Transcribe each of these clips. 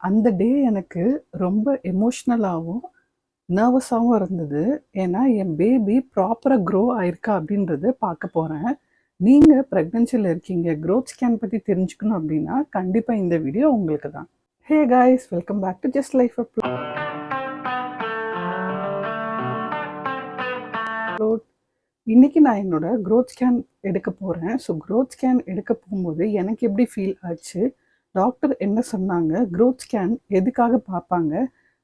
அந்த டே எனக்கு ரொம்ப எமோஷ்னலாகவும் நர்வஸாகவும் இருந்தது. ஏன்னா என் பேபி ப்ராப்பராக க்ரோ ஆயிருக்கா அப்படின்றது பார்க்க போகிறேன். நீங்கள் ப்ரெக்னென்சியில் இருக்கீங்க, க்ரோத் ஸ்கேன் பற்றி தெரிஞ்சுக்கணும் அப்படின்னா கண்டிப்பாக இந்த வீடியோ உங்களுக்கு தான். Hey guys, welcome back to just life upload. இன்றைக்கி நான் என்னோட க்ரோத் ஸ்கேன் எடுக்க போகிறேன். ஸோ க்ரோத் ஸ்கேன் எடுக்க போகும்போது எனக்கு எப்படி ஃபீல் ஆச்சு, டாக்டர் என்ன சொன்னாங்க, க்ரோத் ஸ்கேன் எதுக்காக பார்ப்பாங்க,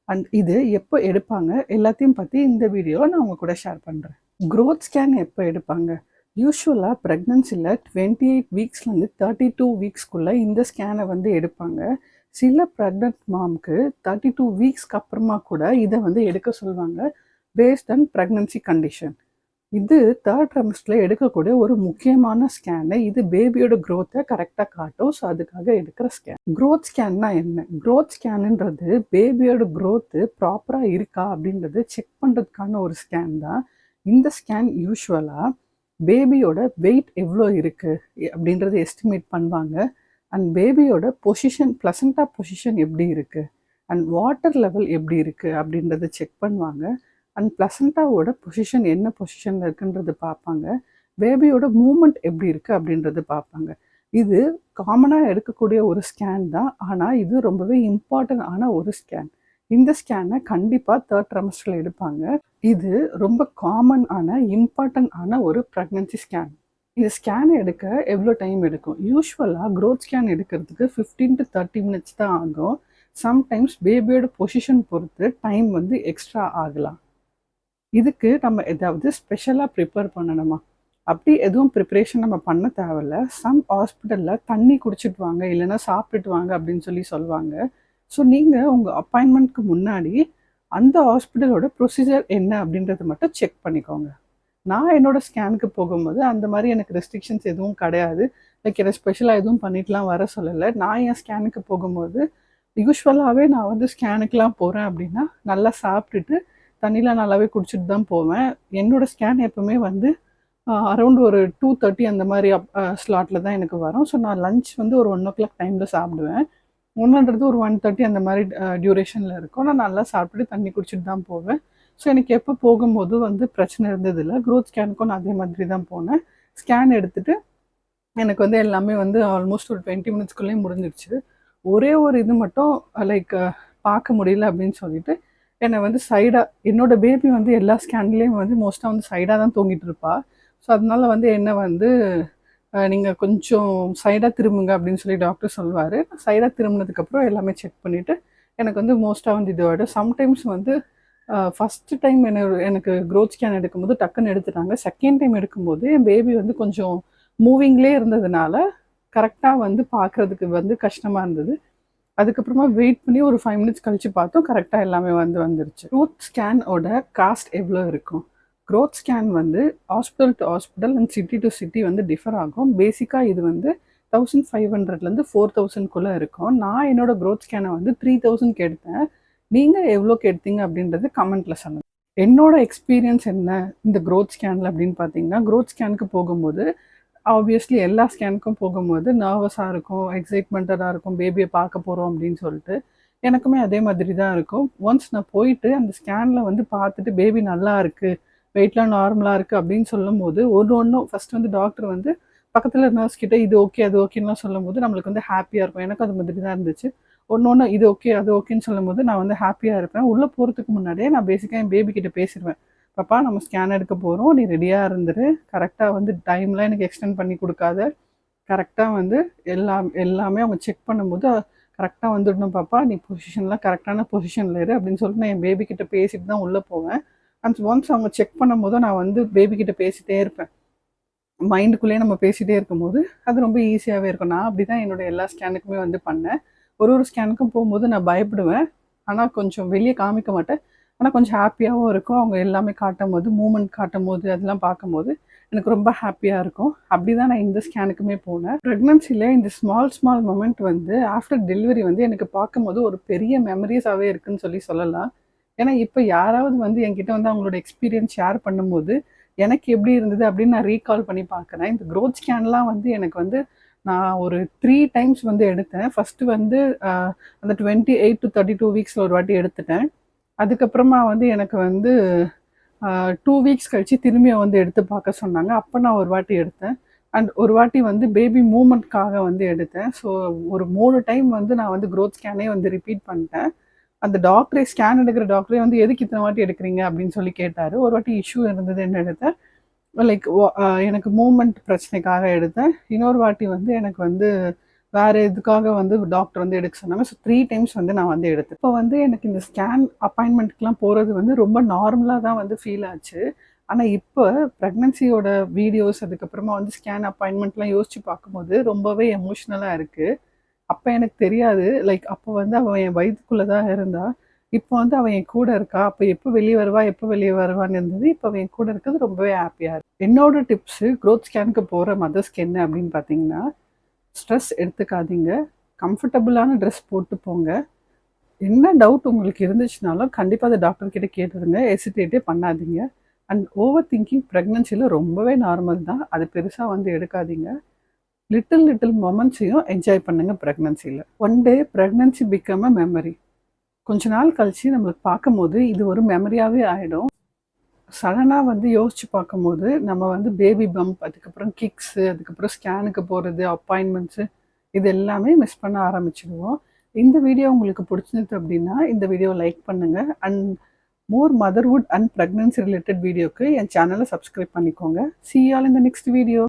அண்ட் இது எப்போ எடுப்பாங்க, எல்லாத்தையும் பற்றி இந்த வீடியோவை நான் உங்கள் கூட ஷேர் பண்ணுறேன். க்ரோத் ஸ்கேன் எப்போ எடுப்பாங்க? யூஸ்வலாக ப்ரெக்னன்சியில் 28 வீக்ஸ்லேருந்து 32 வீக்ஸ்க்குள்ளே இந்த ஸ்கேனை வந்து எடுப்பாங்க. சில ப்ரெக்னென்ட் மாம்க்கு 32 வீக்ஸ்க்கு அப்புறமா கூட இதை வந்து எடுக்க சொல்லுவாங்க, பேஸ்ட் ஆன் ப்ரெக்னன்சி கண்டிஷன். இது தேர்ட் ட்ரைமஸ்டரில் எடுக்கக்கூடிய ஒரு முக்கியமான ஸ்கேனு. இது பேபியோட க்ரோத்தை கரெக்டாக காட்டும். ஸோ அதுக்காக எடுக்கிற ஸ்கேன். க்ரோத் ஸ்கேன்னா என்ன? க்ரோத் ஸ்கேனுன்றது பேபியோட க்ரோத்து ப்ராப்பராக இருக்கா அப்படின்றது செக் பண்ணுறதுக்கான ஒரு ஸ்கேன் தான். இந்த ஸ்கேன் யூஸ்வலாக பேபியோட வெயிட் எவ்வளோ இருக்குது அப்படின்றத எஸ்டிமேட் பண்ணுவாங்க. அண்ட் பேபியோட பொசிஷன், ப்ளசண்டா பொசிஷன் எப்படி இருக்குது, அண்ட் வாட்டர் லெவல் எப்படி இருக்குது அப்படின்றத செக் பண்ணுவாங்க. அண்ட் ப்ளசண்டாவோட பொசிஷன் என்ன பொசிஷனில் இருக்குன்றது பார்ப்பாங்க. பேபியோட மூமெண்ட் எப்படி இருக்குது அப்படின்றது பார்ப்பாங்க. இது காமனாக எடுக்கக்கூடிய ஒரு ஸ்கேன் தான். ஆனால் இது ரொம்பவே இம்பார்ட்டன்ட் ஆன ஒரு ஸ்கேன். இந்த ஸ்கேனை கண்டிப்பாக தேர்ட் ட்ரைமஸ்டரில் எடுப்பாங்க. இது ரொம்ப காமன் ஆன இம்பார்ட்டன்ட் ஆன ஒரு ப்ரெக்னன்சி ஸ்கேன். இந்த ஸ்கேனை எடுக்க எவ்வளோ டைம் எடுக்கும்? யூஸ்வலாக க்ரோத் ஸ்கேன் எடுக்கிறதுக்கு 15 to 30 மினிட்ஸ் தான் ஆகும். சம்டைம்ஸ் பேபியோட பொசிஷன் பொறுத்து டைம் வந்து எக்ஸ்ட்ரா ஆகலாம். இதுக்கு நம்ம ஏதாவது ஸ்பெஷலாக ப்ரிப்பேர் பண்ணணுமா? அப்படி எதுவும் ப்ரிப்ரேஷன் நம்ம பண்ண தேவையில்ல. சம் ஹாஸ்பிட்டலில் தண்ணி குடிச்சிட்டு வாங்க, இல்லைன்னா சாப்பிட்டுட்டு வாங்க அப்படின்னு சொல்லுவாங்க. ஸோ நீங்கள் உங்கள் அப்பாயின்மெண்ட்க்கு முன்னாடி அந்த ஹாஸ்பிட்டலோட ப்ரொசீஜர் என்ன அப்படின்றத மட்டும் செக் பண்ணிக்கோங்க. நான் என்னோடய ஸ்கேனுக்கு போகும்போது அந்த மாதிரி எனக்கு ரெஸ்ட்ரிக்ஷன்ஸ் எதுவும் கிடையாது. லைக் என்ன ஸ்பெஷலாக எதுவும் பண்ணிட்டுலாம் வர சொல்லலை. நான் என் ஸ்கேனுக்கு போகும்போது யூஸ்வலாகவே நான் வந்து ஸ்கேனுக்கெலாம் போகிறேன் அப்படின்னா நல்லா சாப்பிட்டுட்டு தண்ணிலாம் நல்லாவே குடிச்சிட்டு தான் போவேன். என்னோடய ஸ்கேன் எப்போவுமே வந்து அரௌண்ட் ஒரு 2:30 அந்த மாதிரி ஸ்லாட்டில் தான் எனக்கு வரும். ஸோ நான் லஞ்ச் வந்து ஒரு 1 o'clock டைமில் சாப்பிடுவேன். 1:00 ஒரு 1:30 அந்த மாதிரி டியூரேஷனில் இருக்கும். நான் நல்லா சாப்பிட்டுட்டு தண்ணி குடிச்சிட்டு தான் போவேன். ஸோ எனக்கு எப்போ போகும்போது வந்து பிரச்சனை இருந்ததில்லை. க்ரோத் ஸ்கேனுக்கும் நான் அதே மாதிரி தான் போனேன். ஸ்கேன் எடுத்துகிட்டு எனக்கு வந்து எல்லாமே வந்து ஆல்மோஸ்ட் ஒரு 20 மினிட்ஸ்க்குள்ளேயே முடிஞ்சிடுச்சு. ஒரே ஒரு இது மட்டும் லைக் பார்க்க முடியல அப்படின்னு சொல்லிட்டு என்னை வந்து சைடாக, என்னோடய பேபி வந்து எல்லா ஸ்கேன்லேயும் வந்து மோஸ்ட்டாக வந்து சைடாக தான் தூங்கிட்டு இருப்பா. ஸோ அதனால வந்து என்னை வந்து நீங்கள் கொஞ்சம் சைடாக திரும்புங்க அப்படின்னு சொல்லி டாக்டர் சொல்லுவார். சைடாக திரும்பினதுக்கப்புறம் எல்லாமே செக் பண்ணிவிட்டு எனக்கு வந்து மோஸ்ட்டாக வந்து இதோட சம்டைம்ஸ் வந்து ஃபஸ்ட்டு டைம் எனக்கு க்ரோத் ஸ்கேன் எடுக்கும்போது டக்குன்னு எடுத்துட்டாங்க. செகண்ட் டைம் எடுக்கும்போது என் பேபி வந்து கொஞ்சம் மூவிங்லேயே இருந்ததுனால கரெக்டாக வந்து பார்க்குறதுக்கு வந்து கஷ்டமாக இருந்தது. அதுக்கப்புறமா வெயிட் பண்ணி ஒரு 5 மினிட்ஸ் கழித்து பார்த்தோம், கரெக்டாக எல்லாமே வந்துருச்சு. க்ரோத் ஸ்கேனோட காஸ்ட் எவ்வளோ இருக்கும்? க்ரோத் ஸ்கேன் வந்து hospital to hospital and city to city வந்து டிஃபர் ஆகும். பேசிக்காக இது வந்து 1500லேருந்து 4000க்குள்ளே இருக்கும். நான் என்னோடய க்ரோத் ஸ்கேனை வந்து 3000க்கு எடுத்தேன். நீங்கள் எவ்வளோக்கு எடுத்தீங்க அப்படின்றது கமெண்ட்டில் சொல்லுங்கள். என்னோட எக்ஸ்பீரியன்ஸ் என்ன இந்த க்ரோத் ஸ்கேனில் அப்படின்னு பார்த்தீங்கன்னா, க்ரோத் ஸ்கேனுக்கு போகும்போது ஆப்வியஸ்லி எல்லா ஸ்கேனுக்கும் போகும்போது நர்வஸாக இருக்கும், எக்ஸைட்மெண்ட்டாக இருக்கும், பேபியை பார்க்க போகிறோம் அப்படின்னு சொல்லிட்டு. எனக்குமே அதே மாதிரி தான் இருக்கும். ஒன்ஸ் நான் போயிட்டு அந்த ஸ்கேனில் வந்து பார்த்துட்டு பேபி நல்லா இருக்குது, வெயிட்லாம் நார்மலாக இருக்குது அப்படின்னு சொல்லும் போது ஒன்றும் ஃபஸ்ட்டு வந்து டாக்டர் வந்து பக்கத்தில் நர்ஸ் கிட்டே இது ஓகே அது ஓகேன்னா சொல்லும் போது நம்மளுக்கு வந்து ஹாப்பியாக இருக்கும். எனக்கு அது மாதிரி தான் இருந்துச்சு. ஒன்று இது ஓகே அது ஓகேன்னு சொல்லும் போது நான் வந்து ஹாப்பியாக இருப்பேன். உள்ளே போகிறதுக்கு முன்னாடியே நான் பேசிக்காக என் பேபி கிட்டே பேசிடுவேன். பாப்பா நம்ம ஸ்கேன் எடுக்க போகிறோம், நீ ரெடியாக இருந்துரு, கரெக்டாக வந்து டைம்லாம் எனக்கு எக்ஸ்டெண்ட் பண்ணி கொடுக்காத, கரெக்டாக வந்து எல்லாமே அவங்க செக் பண்ணும்போது கரெக்டாக வந்துடணும் பாப்பா, நீ பொசிஷன்லாம் கரெக்டான பொசிஷனில் இரு அப்படின்னு சொல்லிட்டு நான் என் பேபி கிட்ட பேசிட்டு தான் உள்ளே போவேன். அண்ட் ஒன்ஸ் அவங்க செக் பண்ணும்போது நான் வந்து பேபி கிட்ட பேசிகிட்டே இருப்பேன். மைண்டுக்குள்ளேயே நம்ம பேசிகிட்டே இருக்கும்போது அது ரொம்ப ஈஸியாகவே இருக்கும். நான் அப்படி தான் என்னோடய எல்லா ஸ்கேனுக்குமே வந்து பண்ணேன். ஒரு ஸ்கேனுக்கும் போகும்போது நான் பயப்படுவேன், ஆனால் கொஞ்சம் வெளியே காமிக்க மாட்டேன். ஆனால் கொஞ்சம் ஹாப்பியாகவும் இருக்கும். அவங்க எல்லாமே காட்டும் போது, மூமெண்ட் காட்டும் போது, அதெல்லாம் பார்க்கும்போது எனக்கு ரொம்ப ஹாப்பியாக இருக்கும். அப்படி தான் நான் இந்த ஸ்கேனுக்குமே போனேன். ப்ரெக்னன்சியில் இந்த ஸ்மால் மொமெண்ட் வந்து ஆஃப்டர் டெலிவரி வந்து எனக்கு பார்க்கும்போது ஒரு பெரிய மெமரிஸாகவே இருக்குதுன்னு சொல்லலாம். ஏன்னா இப்போ யாராவது வந்து என்கிட்ட வந்து அவங்களோட எக்ஸ்பீரியன்ஸ் ஷேர் பண்ணும்போது எனக்கு எப்படி இருந்தது அப்படின்னு நான் ரீகால் பண்ணி பார்க்குறேன். இந்த க்ரோத் ஸ்கேன்லாம் வந்து எனக்கு வந்து நான் ஒரு 3 டைம்ஸ் வந்து எடுத்தேன். ஃபர்ஸ்ட்டு வந்து அந்த 28 to 32 வீக்ஸில் ஒரு வாட்டி எடுத்துட்டேன். அதுக்கப்புறமா வந்து எனக்கு வந்து 2 வீக்ஸ் கழிச்சு திரும்பியும் வந்து எடுத்து பார்க்க சொன்னாங்க. அப்போ நான் ஒரு வாட்டி எடுத்தேன். அண்ட் ஒரு வாட்டி வந்து பேபி மூவ்மெண்ட்காக வந்து எடுத்தேன். ஸோ ஒரு 3 டைம் வந்து நான் வந்து க்ரோத் ஸ்கேனே வந்து ரிப்பீட் பண்ணிட்டேன். அந்த டாக்டரே ஸ்கேன் எடுக்கிற டாக்டரே வந்து எதுக்கு இத்தனை வாட்டி எடுக்கிறீங்க அப்படின்னு சொல்லி கேட்டார். ஒரு வாட்டி இஷ்யூ இருந்ததுன்னு எடுத்தேன். லைக் எனக்கு மூவ்மெண்ட் பிரச்சனைக்காக எடுத்தேன். இன்னொரு வாட்டி வந்து எனக்கு வந்து வேறு எதுக்காக வந்து டாக்டர் வந்து எடுக்க சொன்னாங்க. ஸோ 3 டைம்ஸ் வந்து நான் வந்து எடுத்தேன். இப்போ வந்து எனக்கு இந்த ஸ்கேன் அப்பாயின்மெண்ட்க்குலாம் போகிறது வந்து ரொம்ப நார்மலாக தான் வந்து ஃபீல் ஆச்சு. ஆனால் இப்போ ப்ரெக்னன்சியோட வீடியோஸ் அதுக்கப்புறமா வந்து ஸ்கேன் அப்பாயின்மெண்ட்லாம் யோசித்து பார்க்கும்போது ரொம்பவே எமோஷ்னலாக இருக்குது. அப்போ எனக்கு தெரியாது. லைக் அப்போ வந்து அவள் என் வயித்துக்குள்ளே தான் இருந்தா. இப்போ வந்து அவள் என் கூட இருக்கா. அப்போ எப்போ வெளியே வருவா, எப்போ வெளியே வருவான்னு இருந்தது. இப்போ அவள் என் கூட இருக்கிறது ரொம்பவே ஹாப்பியாக இருக்கு. என்னோட டிப்ஸு க்ரோத் ஸ்கேனுக்கு போகிற மதர்ஸ்க்கு என்ன அப்படின்னு பார்த்தீங்கன்னா, ஸ்ட்ரெஸ் எடுத்துக்காதீங்க. கம்ஃபர்டபுளான ட்ரெஸ் போட்டு போங்க. என்ன டவுட் உங்களுக்கு இருந்துச்சுனாலும் கண்டிப்பாக அதை டாக்டர் கிட்ட கேட்டுருங்க. ஹெசிடேட்டே பண்ணாதீங்க. அண்ட் ஓவர் திங்கிங் ப்ரெக்னன்சியில் ரொம்பவே நார்மல் தான். அது பெருசாக வந்து எடுக்காதீங்க. லிட்டில் மொமெண்ட்ஸையும் என்ஜாய் பண்ணுங்கள் ப்ரெக்னன்சியில். One day pregnancy become a memory. கொஞ்ச நாள் கழிச்சு நம்மளுக்கு பார்க்கும்போது இது ஒரு மெமரியாகவே ஆகிடும். சடனாக வந்து யோசித்து பார்க்கும்போது நம்ம வந்து பேபி பம்ப், அதுக்கப்புறம் கிக்ஸு, அதுக்கப்புறம் ஸ்கேனுக்கு போகிறது, அப்பாயின்மெண்ட்ஸு, இது எல்லாமே மிஸ் பண்ண ஆரம்பிச்சிடுவோம். இந்த வீடியோ உங்களுக்கு பிடிச்சிருந்தது அப்படின்னா இந்த வீடியோ லைக் பண்ணுங்கள். And more motherhood and pregnancy related வீடியோக்கு என் சேனலை சப்ஸ்கிரைப் பண்ணிக்கோங்க. See you all in the next video.